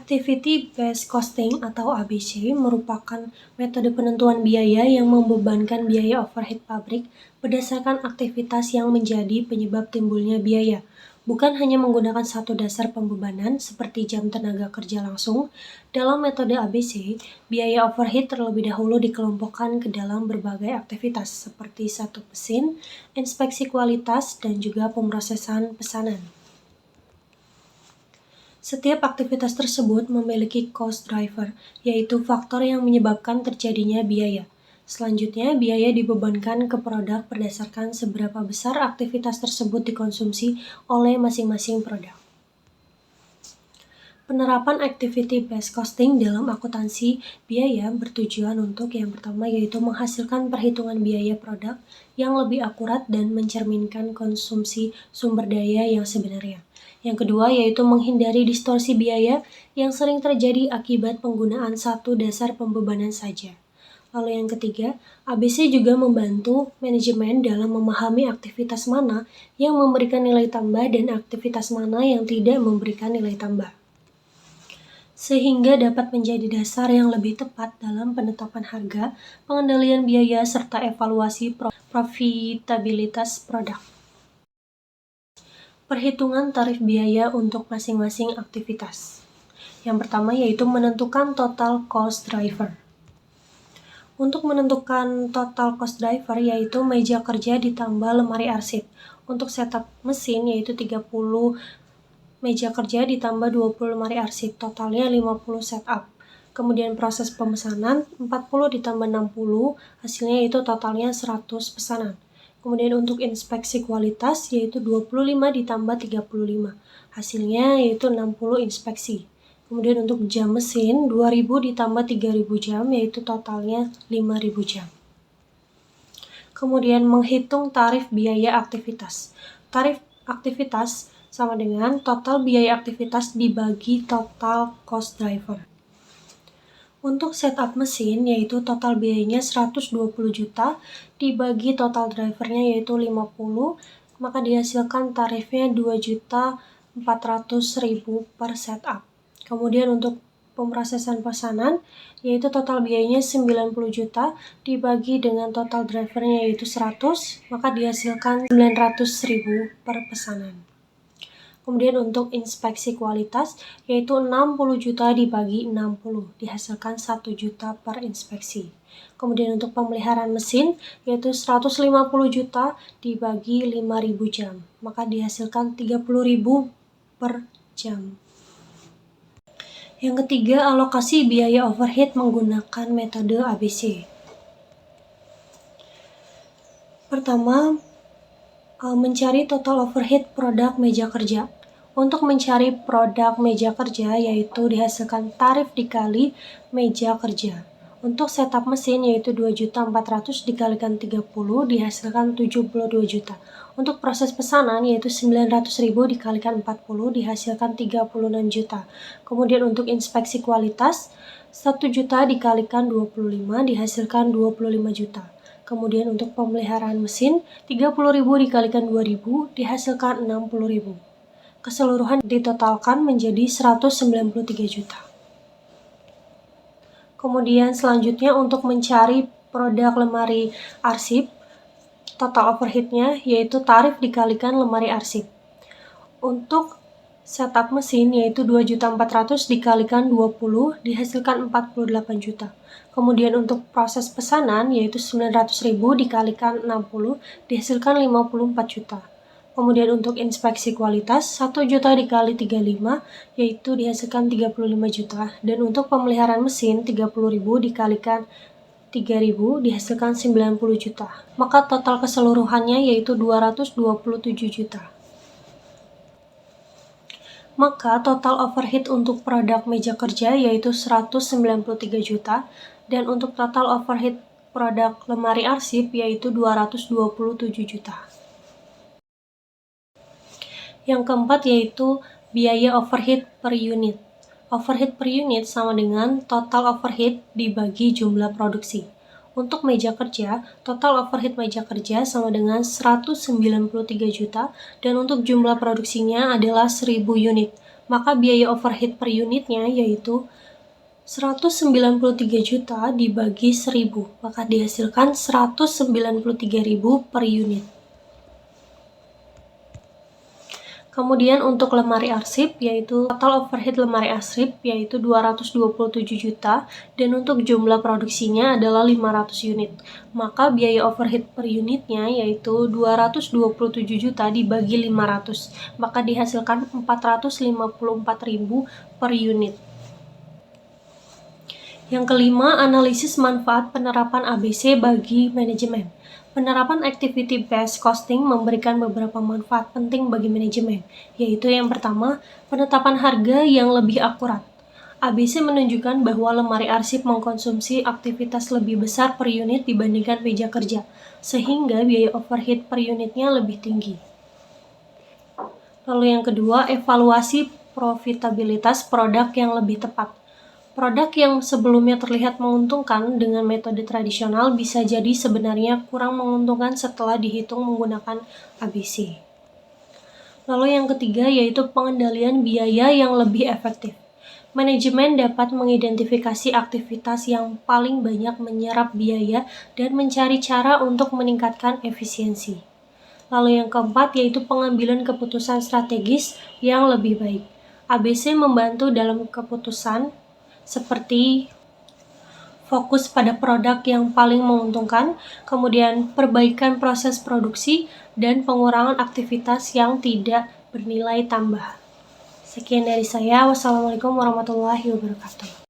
Activity Based Costing atau ABC merupakan metode penentuan biaya yang membebankan biaya overhead pabrik berdasarkan aktivitas yang menjadi penyebab timbulnya biaya, bukan hanya menggunakan satu dasar pembebanan seperti jam tenaga kerja langsung. Dalam metode ABC, biaya overhead terlebih dahulu dikelompokkan ke dalam berbagai aktivitas seperti satu mesin, inspeksi kualitas, dan juga pemrosesan pesanan. Setiap aktivitas tersebut memiliki cost driver, yaitu faktor yang menyebabkan terjadinya biaya. Selanjutnya, biaya dibebankan ke produk berdasarkan seberapa besar aktivitas tersebut dikonsumsi oleh masing-masing produk. Penerapan activity based costing dalam akuntansi biaya bertujuan untuk yang pertama yaitu menghasilkan perhitungan biaya produk yang lebih akurat dan mencerminkan konsumsi sumber daya yang sebenarnya. Yang kedua yaitu menghindari distorsi biaya yang sering terjadi akibat penggunaan satu dasar pembebanan saja. Lalu yang ketiga, ABC juga membantu manajemen dalam memahami aktivitas mana yang memberikan nilai tambah dan aktivitas mana yang tidak memberikan nilai tambah, sehingga dapat menjadi dasar yang lebih tepat dalam penetapan harga, pengendalian biaya, serta evaluasi profitabilitas produk. Perhitungan tarif biaya untuk masing-masing aktivitas. Yang pertama yaitu menentukan total cost driver. Untuk menentukan total cost driver yaitu meja kerja ditambah lemari arsip. Untuk setup mesin yaitu 30 meja kerja ditambah 20 lemari arsip, totalnya 50 setup. Kemudian proses pemesanan 40 ditambah 60, hasilnya itu totalnya 100 pesanan. Kemudian untuk inspeksi kualitas yaitu 25 ditambah 35, hasilnya yaitu 60 inspeksi. Kemudian untuk jam mesin 2000 ditambah 3000 jam yaitu totalnya 5000 jam. Kemudian menghitung tarif biaya aktivitas. Tarif aktivitas sama dengan total biaya aktivitas dibagi total cost driver. Untuk setup mesin yaitu total biayanya 120 juta dibagi total drivernya yaitu 50, maka dihasilkan tarifnya 2.400.000 per setup. Kemudian untuk pemrosesan pesanan yaitu total biayanya 90 juta dibagi dengan total drivernya yaitu 100, maka dihasilkan 900.000 per pesanan. Kemudian untuk inspeksi kualitas yaitu 60 juta dibagi 60, dihasilkan 1 juta per inspeksi. Kemudian untuk pemeliharaan mesin yaitu 150 juta dibagi 5.000 jam, maka dihasilkan 30.000 per jam. Yang ketiga, alokasi biaya overhead menggunakan metode ABC. Pertama, mencari total overhead produk meja kerja. Untuk mencari produk meja kerja yaitu dihasilkan tarif dikali meja kerja. Untuk setup mesin yaitu 2.400.000 dikalikan 30 dihasilkan 72 juta. Untuk proses pesanan yaitu 900.000 dikalikan 40 dihasilkan 36 juta. Kemudian untuk inspeksi kualitas 1 juta dikalikan 25 dihasilkan 25 juta. Kemudian untuk pemeliharaan mesin 30.000 dikalikan 2.000 dihasilkan 60.000. Keseluruhan ditotalkan menjadi 193 juta. Kemudian selanjutnya untuk mencari produk lemari arsip, total overhead-nya yaitu tarif dikalikan lemari arsip. Untuk setup mesin yaitu 2.400.000 dikalikan 20 dihasilkan 48 juta. Kemudian untuk proses pesanan yaitu 900.000 dikalikan 60 dihasilkan 54 juta. Kemudian untuk inspeksi kualitas 1 juta dikali 35 yaitu dihasilkan 35 juta. Dan untuk pemeliharaan mesin 30.000 dikalikan 3.000 dihasilkan 90 juta. Maka total keseluruhannya yaitu 227 juta. Maka total overhead untuk produk meja kerja yaitu 193 juta dan untuk total overhead produk lemari arsip yaitu 227 juta. Yang keempat yaitu biaya overhead per unit. Overhead per unit sama dengan total overhead dibagi jumlah produksi. Untuk meja kerja, total overhead meja kerja sama dengan 193 juta dan untuk jumlah produksinya adalah 1000 unit. maka biaya overhead per unitnya yaitu 193 juta dibagi 1000, maka dihasilkan 193.000 per unit. Kemudian untuk lemari arsip, yaitu total overhead lemari arsip yaitu 227 juta, dan untuk jumlah produksinya adalah 500 unit. Maka biaya overhead per unitnya yaitu 227 juta dibagi 500, maka dihasilkan 454.000 per unit. Yang kelima, analisis manfaat penerapan ABC bagi manajemen. Penerapan Activity Based Costing memberikan beberapa manfaat penting bagi manajemen, yaitu yang pertama, penetapan harga yang lebih akurat. ABC menunjukkan bahwa lemari arsip mengkonsumsi aktivitas lebih besar per unit dibandingkan meja kerja, sehingga biaya overhead per unitnya lebih tinggi. Lalu yang kedua, evaluasi profitabilitas produk yang lebih tepat. Produk yang sebelumnya terlihat menguntungkan dengan metode tradisional bisa jadi sebenarnya kurang menguntungkan setelah dihitung menggunakan ABC. Lalu yang ketiga yaitu pengendalian biaya yang lebih efektif. Manajemen dapat mengidentifikasi aktivitas yang paling banyak menyerap biaya dan mencari cara untuk meningkatkan efisiensi. Lalu yang keempat yaitu pengambilan keputusan strategis yang lebih baik. ABC membantu dalam keputusan seperti fokus pada produk yang paling menguntungkan, kemudian perbaikan proses produksi, dan pengurangan aktivitas yang tidak bernilai tambah. Sekian dari saya. Wassalamualaikum warahmatullahi wabarakatuh.